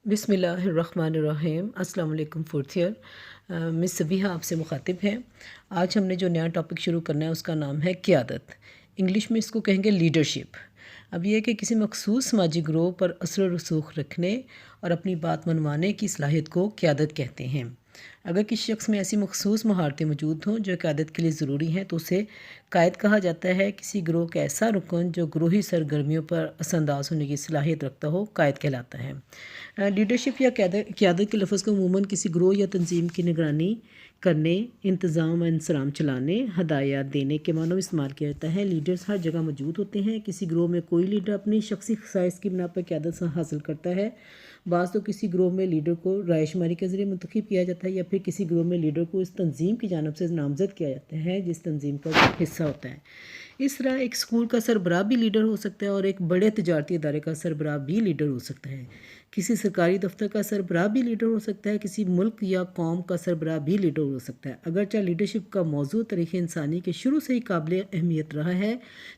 بسم اللہ الرحمن الرحیم۔ السلام علیکم فورتھ ایئر، مس سبیحہ آپ سے مخاطب ہیں۔ آج ہم نے جو نیا ٹاپک شروع کرنا ہے اس کا نام ہے قیادت۔ انگلش میں اس کو کہیں گے لیڈرشپ۔ اب یہ کہ کسی مخصوص سماجی گروہ پر اثر و رسوخ رکھنے اور اپنی بات منوانے کی صلاحیت کو قیادت کہتے ہیں۔ اگر کسی شخص میں ایسی مخصوص مہارتیں موجود ہوں جو قیادت کے لیے ضروری ہیں تو اسے قائد کہا جاتا ہے۔ کسی گروہ کا ایسا رکن جو گروہی سرگرمیوں پر اثر انداز ہونے کی صلاحیت رکھتا ہو قائد کہلاتا ہے۔ لیڈرشپ یا قیادت کے لفظ کو عموماً کسی گروہ یا تنظیم کی نگرانی کرنے، انتظام و انصرام چلانے، ہدایات دینے کے معنوں میں استعمال کیا جاتا ہے۔ لیڈرز ہر جگہ موجود ہوتے ہیں۔ کسی گروہ میں کوئی لیڈر اپنی شخصی خصائص کی بنا پر قیادت حاصل کرتا ہے۔ بعض تو کسی گروہ میں لیڈر کو رائے شماری کے ذریعے منتخب کیا جاتا ہے یا پھر کسی گروہ میں لیڈر کو اس تنظیم کی جانب سے نامزد کیا جاتا ہے جس تنظیم کا وہ حصہ ہوتا ہے۔ اس طرح ایک اسکول کا سربراہ بھی لیڈر ہو سکتا ہے اور ایک بڑے تجارتی ادارے کا سربراہ بھی لیڈر ہو سکتا ہے۔ کسی سرکاری دفتر کا سربراہ بھی لیڈر ہو سکتا ہے۔ کسی ملک یا قوم کا سربراہ بھی لیڈر ہو سکتا ہے۔ اگرچہ لیڈرشپ کا موضوع تاریخ انسانی کے شروع سے ہی قابل اہمیت رہا ہے،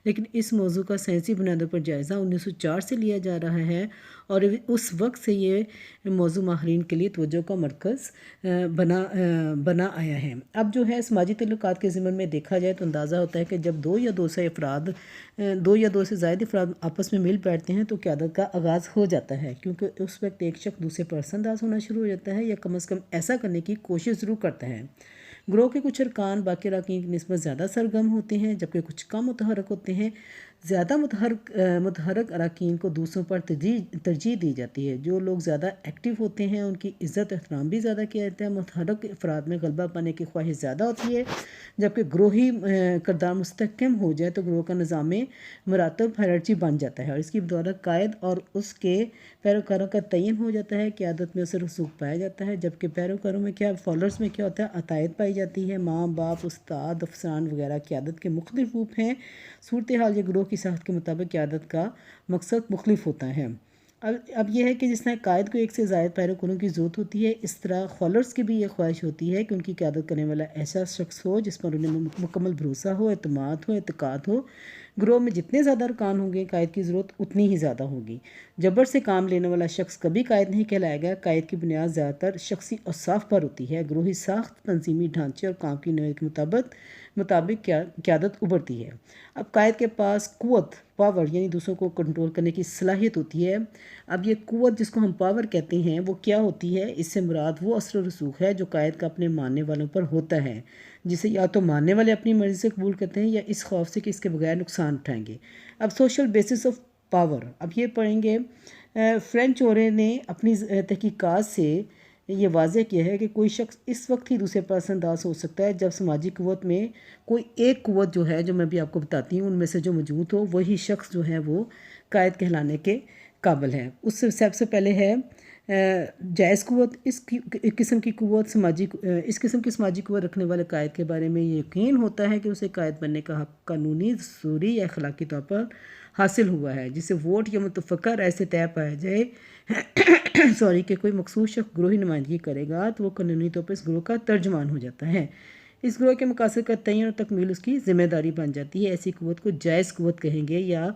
لیکن اس موضوع کا سائنسی بنیادوں پر جائزہ 1904 سے لیا جا رہا ہے اور اس وقت سے یہ موضوع ماہرین کے لیے توجہ کا مرکز بنا آیا ہے۔ اب جو ہے سماجی تعلقات کے ضمن میں دیکھا جائے تو اندازہ ہوتا ہے کہ جب دو یا دو سے زائد افراد آپس میں مل بیٹھتے ہیں تو قیادت کا آغاز ہو جاتا ہے، کیونکہ اس وقت ایک شخص دوسرے پر اثر انداز ہونا شروع ہو جاتا ہے یا کم از کم ایسا کرنے کی کوشش ضرور کرتا ہے۔ گروہ کے کچھ ارکان باقی اراکین کی نسبت زیادہ سرگرم ہوتے ہیں جبکہ کچھ کم متحرک ہوتے ہیں۔ زیادہ متحرک اراکین کو دوسروں پر ترجیح دی جاتی ہے۔ جو لوگ زیادہ ایکٹیو ہوتے ہیں ان کی عزت احترام بھی زیادہ کیا جاتا ہے۔ متحرک افراد میں غلبہ پانے کی خواہش زیادہ ہوتی ہے، جبکہ گروہی کردار مستحکم ہو جائے تو گروہ کا نظام مراتب ہائرارچی بن جاتا ہے اور اس کی بدولت قائد اور اس کے پیروکاروں کا تعین ہو جاتا ہے۔ قیادت میں اثر رسوخ پایا جاتا ہے، جبکہ پیروکاروں میں فالوورز میں کیا ہوتا ہے، عطائیت پائی جاتی ہے۔ ماں باپ، استاد، افسران وغیرہ قیادت کے مختلف روپ ہیں۔ صورتحال یا گروہ کی ساخت کے مطابق قیادت کا مقصد مختلف ہوتا ہے۔ اب یہ ہے کہ جس طرح قائد کو ایک سے زائد پیروکاروں کی ضرورت ہوتی ہے، اس طرح فالوورز کی بھی یہ خواہش ہوتی ہے کہ ان کی قیادت کرنے والا ایسا شخص ہو جس پر انہیں مکمل بھروسہ ہو، اعتماد ہو، اعتقاد ہو۔ گروہ میں جتنے زیادہ ارکان ہوں گے قائد کی ضرورت اتنی ہی زیادہ ہوگی۔ جبر سے کام لینے والا شخص کبھی قائد نہیں کہلائے گا۔ قائد کی بنیاد زیادہ تر شخصی اوصاف پر ہوتی ہے۔ گروہی ساخت، تنظیمی ڈھانچے اور کام کی نوعیت کے مطابق قیادت ابھرتی ہے۔ اب قائد کے پاس قوت، پاور یعنی دوسروں کو کنٹرول کرنے کی صلاحیت ہوتی ہے۔ اب یہ قوت جس کو ہم پاور کہتے ہیں وہ کیا ہوتی ہے؟ اس سے مراد وہ اثر و رسوخ ہے جو قائد کا اپنے ماننے والوں پر ہوتا ہے، جسے یا تو ماننے والے اپنی مرضی سے قبول کرتے ہیں یا اس خوف سے کہ اس کے بغیر نقصان اٹھائیں گے۔ اب سوشل بیسس آف پاور، اب یہ پڑھیں گے۔ فرینچ اورے نے اپنی تحقیقات سے یہ واضح کیا ہے کہ کوئی شخص اس وقت ہی دوسرے پر اثر انداز ہو سکتا ہے جب سماجی قوت میں کوئی ایک قوت جو ہے، جو میں بھی آپ کو بتاتی ہوں، ان میں سے جو موجود ہو وہی شخص جو ہے وہ قائد کہلانے کے قابل ہے۔ اس سے سب سے پہلے ہے جائز قوت۔ اس قسم کی سماجی قوت رکھنے والے قائد کے بارے میں یہ یقین ہوتا ہے کہ اسے قائد بننے کا حق قانونی، دستوری یا اخلاقی طور پر حاصل ہوا ہے، جسے ووٹ یا متفقہ رائے سے طے پایا جائے کہ کوئی مخصوص شخص گروہی نمائندگی کرے گا تو وہ قانونی طور پر اس گروہ کا ترجمان ہو جاتا ہے۔ اس گروہ کے مقاصد کا تعین اور تکمیل اس کی ذمہ داری بن جاتی ہے۔ ایسی قوت کو جائز قوت کہیں گے یا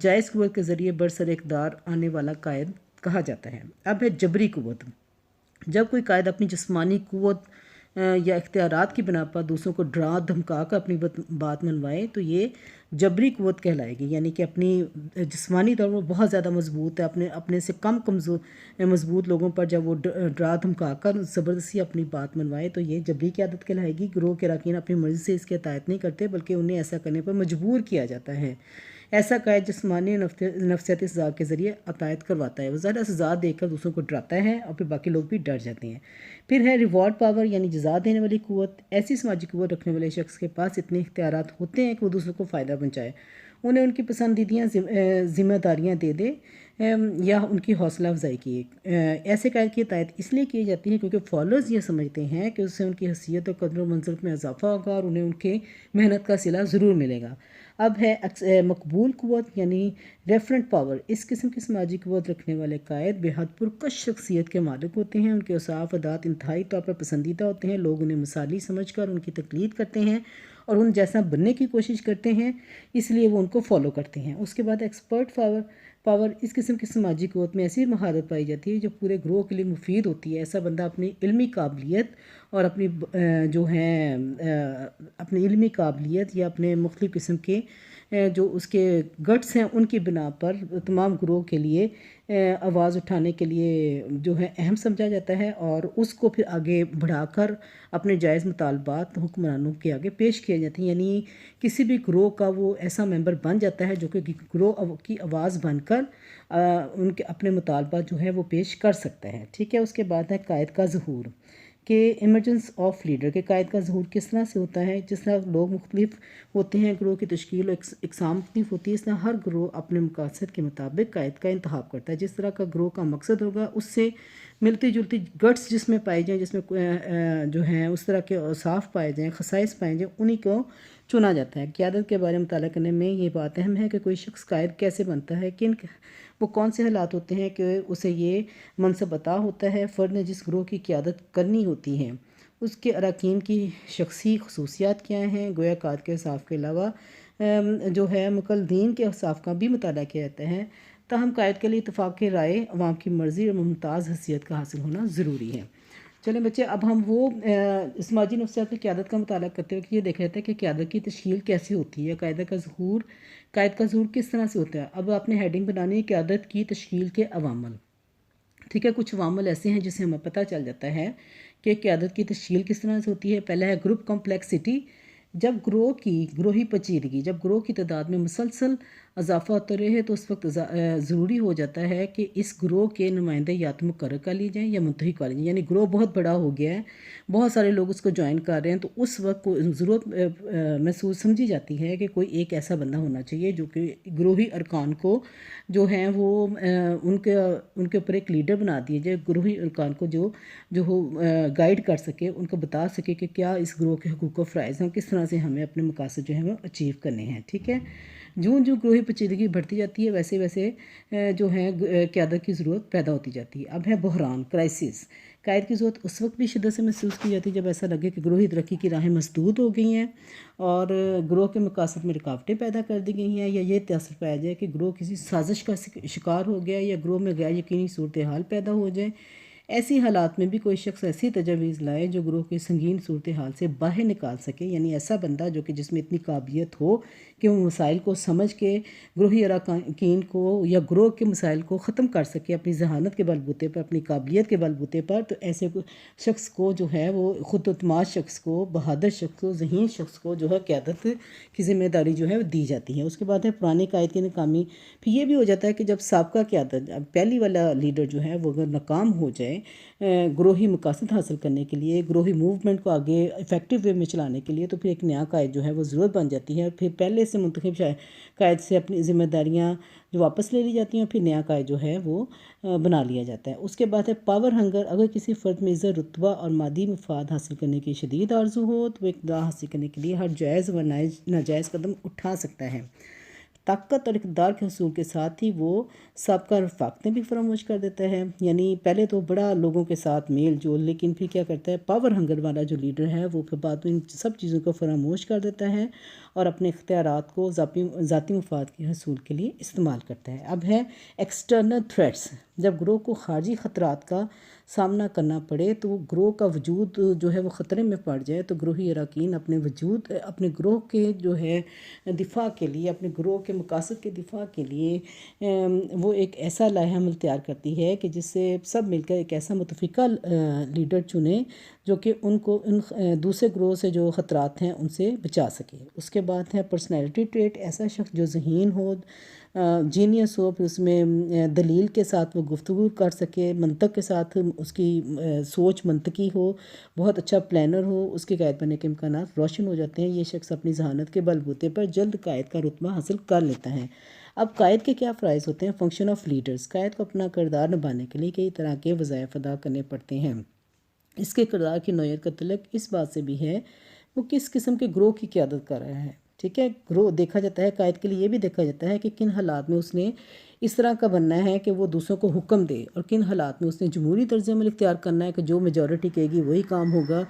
جائز قوت کے ذریعے برسر اقتدار آنے والا قائد کہا جاتا ہے۔ اب ہے جبری قوت۔ جب کوئی قائد اپنی جسمانی قوت یا اختیارات کی بنا پر دوسروں کو ڈرا دھمکا کر اپنی بات منوائے تو یہ جبری قوت کہلائے گی، یعنی کہ اپنی جسمانی طور پر بہت زیادہ مضبوط ہے، اپنے سے کم مضبوط لوگوں پر جب وہ ڈرا دھمکا کر زبردستی اپنی بات منوائے تو یہ جبری قیادت کہلائے گی۔ گروہ کے اراکین اپنی مرضی سے اس کی اطاعت نہیں کرتے بلکہ انہیں ایسا کرنے پر مجبور کیا جاتا ہے۔ ایسا قائد جسمانی نفسیاتی سزا کے ذریعے اطاعت کرواتا ہے۔ وہ زیادہ سزا دے کر دوسروں کو ڈراتا ہے اور پھر باقی لوگ بھی ڈر جاتے ہیں۔ پھر ہے ریوارڈ پاور یعنی جزا دینے والی قوت۔ ایسی سماجی قوت رکھنے والے شخص کے پاس اتنے اختیارات ہوتے ہیں کہ وہ دوسروں کو فائدہ پہنچائے، انہیں ان کی پسندیدہ ذمہ داریاں دے دے یا ان کی حوصلہ افزائی کی۔ ایسے قائد کی اطاعت اس لیے کی جاتی ہے کیونکہ فالوورز یہ سمجھتے ہیں کہ اس سے ان کی حیثیت اور قدر و منزلت میں اضافہ ہوگا اور انہیں ان کے محنت کا صلہ ضرور ملے گا۔ اب ہے مقبول قوت یعنی ریفرنٹ پاور۔ اس قسم کی سماجی قوت رکھنے والے قائد بے حد پرکش شخصیت کے مالک ہوتے ہیں۔ ان کے اوصاف عادات انتہائی طور پر پسندیدہ ہوتے ہیں۔ لوگ انہیں مثالی سمجھ کر ان کی تقلید کرتے ہیں اور ان جیسا بننے کی کوشش کرتے ہیں، اس لیے وہ ان کو فالو کرتے ہیں۔ اس کے بعد ایکسپرٹ پاور۔ پاور اس قسم کی سماجی قوت میں ایسی مہارت پائی جاتی ہے جو پورے گروہ کے لیے مفید ہوتی ہے۔ ایسا بندہ اپنی علمی قابلیت اور اپنی جو ہیں اپنی علمی قابلیت یا اپنے مختلف قسم کے جو اس کے گٹس ہیں ان کی بنا پر تمام گروہ کے لیے آواز اٹھانے کے لیے جو ہے اہم سمجھا جاتا ہے، اور اس کو پھر آگے بڑھا کر اپنے جائز مطالبات حکمرانوں کے آگے پیش کیے جاتے ہیں۔ یعنی کسی بھی گروہ کا وہ ایسا ممبر بن جاتا ہے جو کہ گروہ کی آواز بن کر ان کے اپنے مطالبات جو ہے وہ پیش کر سکتا ہے، ٹھیک ہے۔ اس کے بعد ہے قائد کا ظہور، کہ ایمرجنس آف لیڈر، کے قائد کا ظہور کس طرح سے ہوتا ہے۔ جس طرح لوگ مختلف ہوتے ہیں، گروہ کی تشکیل اور اقسام مختلف ہوتی ہے، اس طرح ہر گروہ اپنے مقاصد کے مطابق قائد کا انتخاب کرتا ہے۔ جس طرح کا گروہ کا مقصد ہوگا اس سے ملتی جلتی گٹس جس میں پائے جائیں، جس میں جو ہیں اس طرح کے اوصاف پائے جائیں، خصائص پائے جائیں، انہی کو چنا جاتا ہے۔ قیادت کے بارے میں مطالعہ کرنے میں یہ بات اہم ہے کہ کوئی شخص قائد کیسے بنتا ہے، وہ کون سے حالات ہوتے ہیں کہ اسے یہ منصب عطا ہوتا ہے۔ فرد نے جس گروہ کی قیادت کرنی ہوتی ہے اس کے اراکین کی شخصی خصوصیات کیا ہیں۔ گویا قائد کے اوصاف کے علاوہ جو ہے مقلدین کے اوصاف کا بھی مطالعہ کیا جاتا ہے، تاہم قائد کے لیے اتفاق رائے، عوام کی مرضی اور ممتاز حیثیت کا حاصل ہونا ضروری ہے۔ چلیں بچے، اب ہم وہ سماجی نفسیات کی قیادت کا مطالعہ کرتے ہوئے یہ دیکھ رہے تھے کہ قیادت کی تشکیل کیسی ہوتی ہے، قائد کا ظہور کس طرح سے ہوتا ہے۔ اب آپ نے ہیڈنگ بنانی ہے قیادت کی تشکیل کے عوامل، ٹھیک ہے۔ کچھ عوامل ایسے ہیں جس سے ہمیں پتہ چل جاتا ہے کہ قیادت کی تشکیل کس طرح سے ہوتی ہے۔ پہلا ہے گروپ کمپلیکسٹی، جب گروہی پیچیدگی، جب گروہ کی تعداد میں مسلسل اضافہ ہوتا رہے تو اس وقت ضروری ہو جاتا ہے کہ اس گروہ کے نمائندے یا تو مقرر کر لی جائیں یا منتخب کر لی جائیں۔ یعنی گروہ بہت بڑا ہو گیا ہے، بہت سارے لوگ اس کو جوائن کر رہے ہیں، تو اس وقت ضرورت محسوس سمجھی جاتی ہے کہ کوئی ایک ایسا بندہ ہونا چاہیے جو کہ گروہی ارکان کو جو ہیں وہ ان کے اوپر ایک لیڈر بنا دیے جائے، گروہی ارکان کو جو ہو گائیڈ کر سکے، ان کو بتا سکے کہ کیا اس گروہ کے حقوق و فرائض ہیں، کس طرح سے ہمیں اپنے مقاصد جو ہیں وہ اچیو کرنے ہیں، ٹھیک ہے۔ جو گروہی پیچیدگی بڑھتی جاتی ہے ویسے ویسے جو ہے قیادت کی ضرورت پیدا ہوتی جاتی ہے۔ اب ہے بحران، کرائسس۔ قائد کی ضرورت اس وقت بھی شدت سے محسوس کی جاتی ہے جب ایسا لگے کہ گروہی ترقی کی راہیں مسدود ہو گئی ہیں اور گروہ کے مقاصد میں رکاوٹیں پیدا کر دی گئی ہیں، یا یہ تاثر پایا جائے کہ گروہ کسی سازش کا شکار ہو گیا یا گروہ میں غیر یقینی صورتحال پیدا ہو جائے۔ ایسی حالات میں بھی کوئی شخص ایسی تجاویز لائے جو گروہ کی سنگین صورتحال سے باہر نکال سکے، یعنی ایسا بندہ جو کہ جس میں اتنی قابلیت ہو کہ وہ مسائل کو سمجھ کے گروہی اراکین کو یا گروہ کے مسائل کو ختم کر سکے اپنی ذہانت کے بل بوتے پر، اپنی قابلیت کے بل بوتے پر، تو ایسے شخص کو جو ہے وہ خود اعتماد شخص کو، بہادر شخص کو، ذہین شخص کو جو ہے قیادت کی ذمہ داری جو ہے وہ دی جاتی ہے۔ اس کے بعد ہے پرانے قائد کی ناکامی۔ پھر یہ بھی ہو جاتا ہے کہ جب سابقہ قیادت، پہلی والا لیڈر جو ہے وہ اگر ناکام ہو جائے گروہی مقاصد حاصل کرنے کے لیے، گروہی موومنٹ کو آگے افیکٹو وے میں چلانے کے لیے، تو پھر ایک نیا قائد جو ہے وہ ضرورت بن جاتی ہے۔ پھر پہلے سے منتخب قائد سے اپنی ذمہ داریاں جو واپس لے لی جاتی ہیں، پھر نیا قائد جو ہے وہ بنا لیا جاتا ہے۔ اس کے بعد ہے پاور ہنگر۔ اگر کسی فرد میں عزت، رتبہ اور مادی مفاد حاصل کرنے کی شدید آرزو ہو تو وہ اقتدار حاصل کرنے کے لیے ہر جائز و ناجائز قدم اٹھا سکتا ہے۔ طاقت اور اقتدار کے حصول کے ساتھ ہی وہ سابقہ رفاقتیں بھی فراموش کر دیتا ہے۔ یعنی پہلے تو بڑا لوگوں کے ساتھ میل جول، لیکن پھر کیا کرتا ہے، پاور ہنگر والا جو لیڈر ہے وہ پھر بعد میں ان سب چیزوں کو فراموش کر دیتا ہے اور اپنے اختیارات کو ذاتی مفاد کے حصول کے لیے استعمال کرتا ہے۔ اب ہے ایکسٹرنل تھریٹس۔ جب گروہ کو خارجی خطرات کا سامنا کرنا پڑے تو وہ گروہ کا وجود جو ہے وہ خطرے میں پڑ جائے، تو گروہی اراکین اپنے گروہ کے جو ہے دفاع کے لیے، اپنے گروہ کے مقاصد کے دفاع کے لیے وہ ایک ایسا لائحہ عمل تیار کرتی ہے کہ جس سے سب مل کر ایک ایسا متفقہ لیڈر چنیں جو کہ ان کو ان دوسرے گروہ سے جو خطرات ہیں ان سے بچا سکے۔ اس کے بعد ہے پرسنالٹی ٹریٹ۔ ایسا شخص جو ذہین ہو، جینیس ہو، پھر اس میں دلیل کے ساتھ وہ گفتگو کر سکے، منطق کے ساتھ اس کی سوچ منطقی ہو، بہت اچھا پلانر ہو، اس کے قائد بننے کے امکانات روشن ہو جاتے ہیں۔ یہ شخص اپنی ذہانت کے بل بوتے پر جلد قائد کا رتبہ حاصل کر لیتا ہے۔ اب قائد کے کیا فرائض ہوتے ہیں؟ Function of leaders. قائد کو اپنا کردار نبھانے کے لیے کئی طرح کے وظائف ادا کرنے پڑتے ہیں۔ اس کے کردار کی نوعیت کا تعلق اس بات سے بھی ہے وہ کس قسم کے گروہ کی قیادت کر رہا ہے، ٹھیک ہے۔ گروہ دیکھا جاتا ہے، قائد کے لیے یہ بھی دیکھا جاتا ہے کہ کن حالات میں اس نے اس طرح کا بننا ہے کہ وہ دوسروں کو حکم دے، اور کن حالات میں اس نے جمہوری طرز عمل اختیار کرنا ہے کہ جو میجورٹی کہے گی وہی کام ہوگا،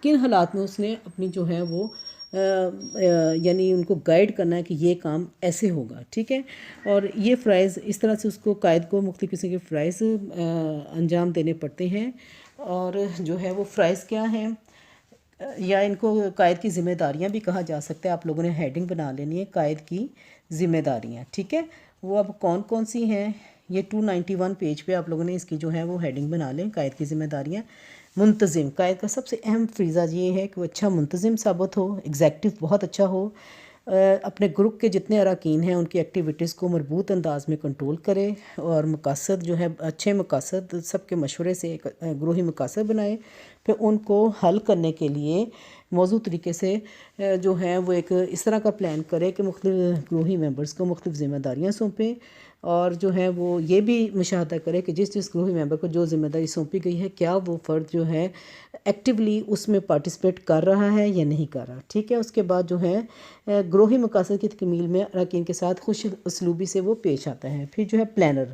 کن حالات میں اس نے اپنی جو ہے وہ یعنی ان کو گائیڈ کرنا ہے کہ یہ کام ایسے ہوگا، ٹھیک ہے۔ اور یہ فرائض اس طرح سے اس کو قائد کو مختلف قسم کے فرائض انجام دینے پڑتے ہیں، اور جو ہے وہ فرائض کیا ہیں، یا ان کو قائد کی ذمہ داریاں بھی کہا جا سکتا ہے۔ آپ لوگوں نے ہیڈنگ بنا لینی ہے، قائد کی ذمہ داریاں، ٹھیک ہے۔ وہ اب کون کون سی ہیں، یہ 291 پیج پہ آپ لوگوں نے اس کی جو ہے وہ ہیڈنگ بنا لیں، قائد کی ذمہ داریاں۔ منتظم، قائد کا سب سے اہم فریضہ یہ ہے کہ وہ اچھا منتظم ثابت ہو، ایگزیکٹو بہت اچھا ہو، اپنے گروپ کے جتنے اراکین ہیں ان کی ایکٹیویٹیز کو مربوط انداز میں کنٹرول کرے، اور مقاصد جو ہے اچھے مقاصد سب کے مشورے سے ایک گروہی مقاصد بنائے، پھر ان کو حل کرنے کے لیے موضوع طریقے سے جو ہے وہ ایک اس طرح کا پلان کرے کہ مختلف گروہی ممبرز کو مختلف ذمہ داریاں سونپیں، اور جو ہے وہ یہ بھی مشاہدہ کرے کہ جس گروہی ممبر کو جو ذمہ داری سونپی گئی ہے کیا وہ فرد جو ہے ایکٹیولی اس میں پارٹیسپیٹ کر رہا ہے یا نہیں کر رہا، ٹھیک ہے۔ اس کے بعد جو ہے گروہی مقاصد کی تکمیل میں اراکین کے ساتھ خوش اسلوبی سے وہ پیش آتا ہے۔ پھر جو ہے پلانر،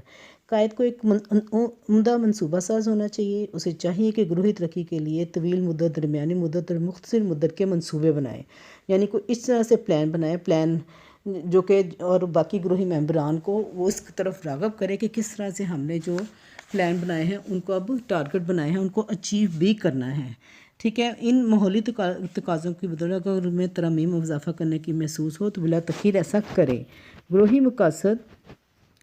قائد کو ایک عمدہ منصوبہ ساز ہونا چاہیے، اسے چاہیے کہ گروہی ترقی کے لیے طویل مدت، درمیانی مدت اور مختصر مدت کے منصوبے بنائے، یعنی کوئی اس طرح سے پلان بنائے، پلان جو کہ اور باقی گروہی ممبران کو وہ اس طرف راغب کرے کہ کس طرح سے ہم نے جو پلان بنائے ہیں ان کو اب ٹارگٹ بنائے ہیں ان کو اچیو بھی کرنا ہے، ٹھیک ہے۔ ان ماحولی تقاضوں کی بدولت اگر ان میں ترمیم و اضافہ کرنے کی محسوس ہو تو بلا تاخیر ایسا کرے۔ گروہی مقاصد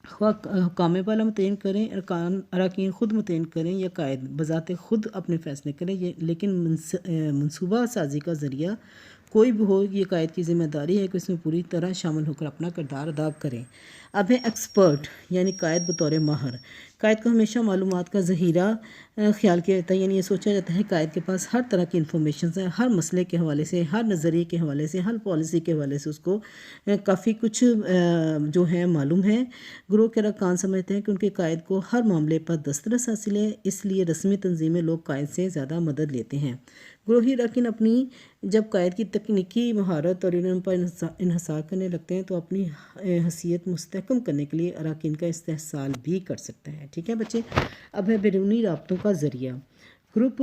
خواہ حکام بالا متعین کریں، اراکین خود متعین کریں یا قائد بذات خود اپنے فیصلے کریں، لیکن منصوبہ سازی کا ذریعہ کوئی بھی ہو، یہ قائد کی ذمہ داری ہے کہ اس میں پوری طرح شامل ہو کر اپنا کردار ادا کریں۔ اب ہے ایکسپرٹ، یعنی قائد بطور ماہر۔ قائد کو ہمیشہ معلومات کا ذخیرہ خیال کیا جاتا ہے، یعنی یہ سوچا جاتا ہے قائد کے پاس ہر طرح کی انفارمیشنز ہیں، ہر مسئلے کے حوالے سے، ہر نظریے کے حوالے سے، ہر پالیسی کے حوالے سے اس کو کافی کچھ جو ہے معلوم ہے۔ گروہ کے ارکان سمجھتے ہیں کہ ان کے قائد کو ہر معاملے پر دسترس حاصل ہے، اس لیے رسمی تنظیمیں لوگ قائد سے زیادہ مدد لیتے ہیں۔ گروہی اراکین اپنی جب قائد کی تکنیکی مہارت اور علم پر انحصار کرنے لگتے ہیں تو اپنی حیثیت مستحکم کرنے کے لیے اراکین کا استحصال بھی کر سکتا ہے، ٹھیک ہے بچے۔ اب ہے بیرونی رابطوں کا ذریعہ، گروپ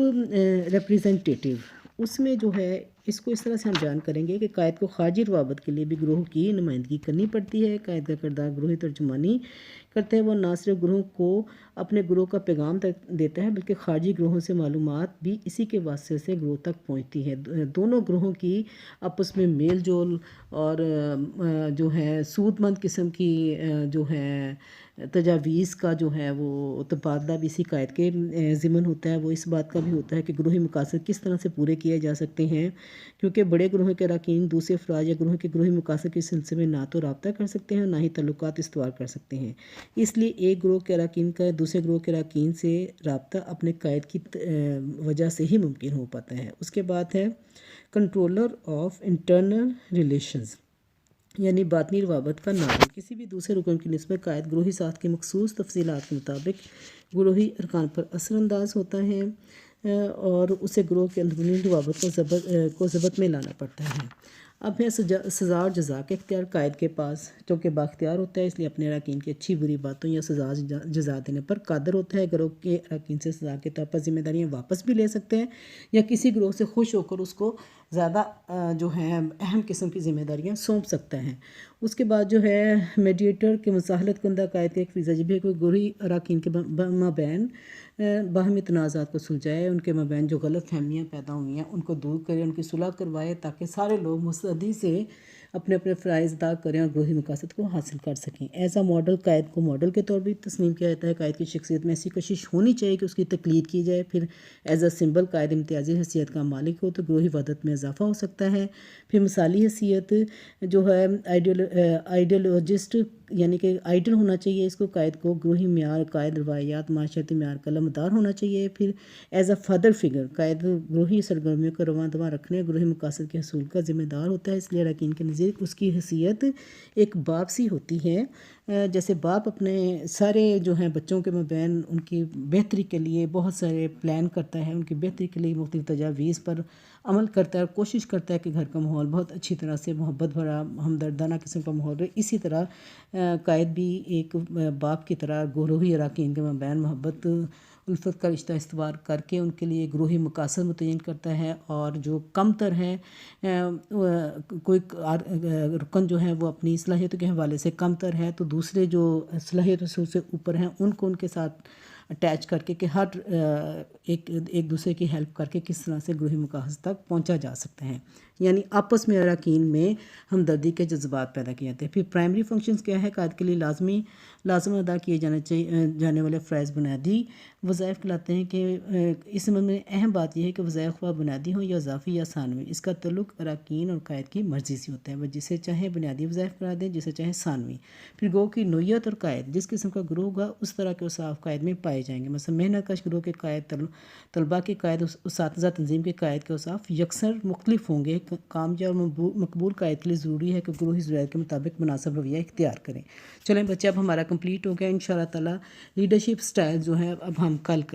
ریپریزنٹیٹیو، اس میں جو ہے اس کو اس طرح سے ہم بیان کریں گے کہ قائد کو خارجی روابط کے لیے بھی گروہ کی نمائندگی کرنی پڑتی ہے۔ قائد کا کردار گروہی ترجمانی کرتے ہیں، وہ نہ صرف گروہ کو اپنے گروہ کا پیغام دیتا ہے بلکہ خارجی گروہوں سے معلومات بھی اسی کے واسطے سے گروہ تک پہنچتی ہے۔ دونوں گروہوں کی آپس میں میل جول اور جو ہے سود مند قسم کی جو ہے تجاویز کا جو ہے وہ تبادلہ بھی اسی قائد کے ضمن ہوتا ہے۔ وہ اس بات کا بھی ہوتا ہے کہ گروہی مقاصد کس طرح سے پورے کیے جا سکتے ہیں، کیونکہ بڑے گروہ کے اراکین دوسرے افراد یا گروہ کے گروہی مقاصد کے سلسلے میں نہ تو رابطہ کر سکتے ہیں نہ ہی تعلقات استوار کر سکتے ہیں، اس لیے ایک گروہ کے اراکین کا دوسرے گروہ کے اراکین سے رابطہ اپنے قائد کی وجہ سے ہی ممکن ہو پاتا ہے۔ اس کے بعد ہے کنٹرولر آف انٹرنل ریلیشنز، یعنی باطنی روابط کا ناظر۔ کسی بھی دوسرے رکن کی نسبت قائد گروہی ساخت کی مخصوص تفصیلات کے مطابق گروہی ارکان پر اثر انداز ہوتا ہے اور اسے گروہ کے اندرونی روابط کو ضبط میں لانا پڑتا ہے۔ اب ہے سزا اور جزا کا اختیار، قائد کے پاس چونکہ بااختیار ہوتا ہے اس لیے اپنے اراکین کی اچھی بری باتوں یا سزا جزا دینے پر قادر ہوتا ہے۔ گروہ کے اراکین سے سزا کے طور پر ذمہ داریاں واپس بھی لے سکتے ہیں یا کسی گروہ سے خوش ہو کر اس کو زیادہ جو ہے اہم قسم کی ذمہ داریاں سونپ سکتا ہے۔ اس کے بعد جو ہے میڈیٹر کے مصالحت کنندہ قائد کا ایک فریضہ یہ بھی ہے کہ گروہی اراکین کے مابین باہمی تنازعات کو سلجھائے، ان کے مابین جو غلط فہمیاں پیدا ہوئی ہیں ان کو دور کرے، ان کی صلح کروائے تاکہ سارے لوگ مستعدی سے اپنے اپنے فرائض ادا کریں اور گروہی مقاصد کو حاصل کر سکیں۔ ایز اے ماڈل، قائد کو ماڈل کے طور بھی تسلیم کیا جاتا ہے۔ قائد کی شخصیت میں ایسی کشش ہونی چاہیے کہ اس کی تقلید کی جائے۔ پھر ایز اے سمبل قائد امتیازی حیثیت کا مالک ہو تو گروہی وحدت میں اضافہ ہو سکتا ہے۔ پھر مثالی حیثیت جو ہے آئیڈیولوجسٹ، یعنی کہ آئیڈل ہونا چاہیے اس کو، قائد کو گروہی معیار، قائد روایات، معاشرتی معیار کا علمدار ہونا چاہیے۔ پھر ایز اے فادر فگر، قائد گروہی سرگرمیوں کو رواں دواں رکھنے، گروہی مقاصد کے حصول کا ذمہ دار ہوتا ہے، اس لیے اراکین کے نزدیک اس کی حیثیت ایک باپ سی ہوتی ہے۔ جیسے باپ اپنے سارے جو ہیں بچوں کے مابین ان کی بہتری کے لیے بہت سارے پلان کرتا ہے، ان کی بہتری کے لیے مختلف تجاویز پر عمل کرتا ہے اور کوشش کرتا ہے کہ گھر کا ماحول بہت اچھی طرح سے محبت بھرا ہمدردانہ قسم کا ماحول رہے۔ اسی طرح قائد بھی ایک باپ کی طرح گروہی اراکین کے مابین محبت الفت کا رشتہ استوار کر کے ان کے لیے گروہی مقاصد متعین کرتا ہے، اور جو کم تر ہے کوئی رکن جو ہے وہ اپنی صلاحیتوں کے حوالے سے کم تر ہے، تو دوسرے جو صلاحیتوں سے اس سے اوپر ہیں ان کو ان کے ساتھ اٹیچ کر کے کہ ہر ایک دوسرے کی ہیلپ کر کے کس طرح سے گروہی مقاصد تک پہنچا جا سکتا ہے، یعنی آپس میں اراکین میں ہمدردی کے جذبات پیدا کیے جاتے ہیں۔ پھر پرائمری فنکشنز کیا ہے؟ قائد کے لیے لازم ادا کیے جانے والے فرائض بنیادی وظائف کہلاتے ہیں کہ اس میں اہم بات یہ ہے کہ وظائف خواہ بنیادی ہوں یا اضافی یا ثانوی، اس کا تعلق اراکین اور قائد کی مرضی سے ہوتا ہے، وہ جسے چاہے بنیادی وظائف قرار دیں، جسے چاہے ثانوی۔ پھر گو کی نوعیت اور قائد، جس قسم کا گروہ ہوگا اس طرح کے اوصاف قائد میں پائے جائیں گے، مثلا محنت کش گروہ کے قائد، طلباء کے قائد، اساتذہ تنظیم کے قائد کے اوصاف یکسر مختلف ہوں گے۔ کامیاب اور مقبول قائد کے لیے ضروری ہے کہ گروہی ضروریات کے مطابق مناسب رویہ اختیار کریں۔ چلیں بچے، اب ہمارا کمپلیٹ ہو گیا، ان شاء اللہ تعالیٰ لیڈرشپ سٹائل جو ہے اب ہم کل کریں۔